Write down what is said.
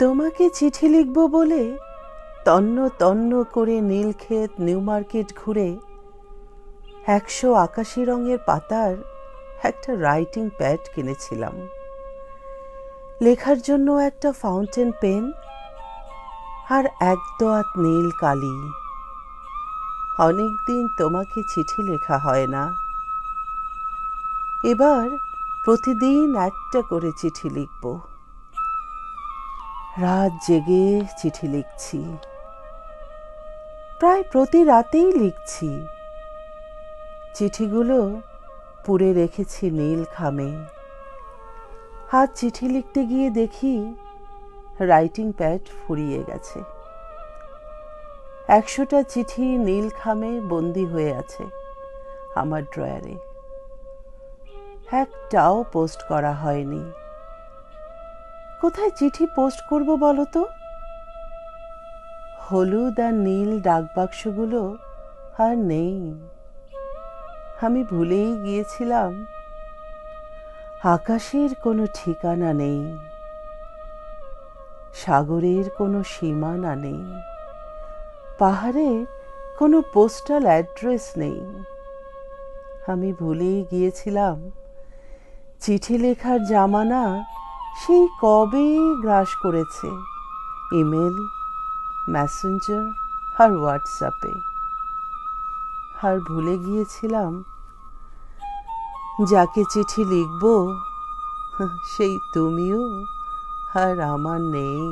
তোমাকে চিঠি লিখব বলে তন্ন তন্ন করে নীলক্ষেত নিউ মার্কেট ঘুরে 181 রঙের পাতার একটা রাইটিং প্যাড কিনেছিলাম। লেখার জন্য একটা ফাউন্টেন পেন আর এক দোয়াত নীল কালি। অনেকদিন তোমাকে চিঠি লেখা হয় না। এবার প্রতিদিন একটা করে চিঠি লিখব। রাত জেগে চিঠি লিখছি, প্রায় প্রতি রাতেই লিখছি। চিঠিগুলো পুড়ে রেখেছি নীল খামে। আজ চিঠি লিখতে গিয়ে দেখি রাইটিং প্যাড ফুরিয়ে গেছে। 100টা চিঠি নীল খামে বন্দি হয়ে আছে আমার ড্রয়ারে। একটাও পোস্ট করা হয়নি। কোথায় চিঠি পোস্ট করব বলো তো? হলুদ আর নীল ডাকবাক্সগুলো আর নেই। আমি ভুলেই গিয়েছিলাম আকাশের কোনো ঠিকানা নেই, সাগরের কোনো সীমানা নেই, পাহাড়ের কোনো পোস্টাল অ্যাড্রেস নেই। আমি ভুলেই গিয়েছিলাম চিঠি লেখার জামানা সেই কবে গ্রাস করেছে ইমেল, মেসেঞ্জার আর হোয়াটসঅ্যাপে। আর ভুলে গিয়েছিলাম যাকে চিঠি লিখব সেই তুমিও আর আমার নেই।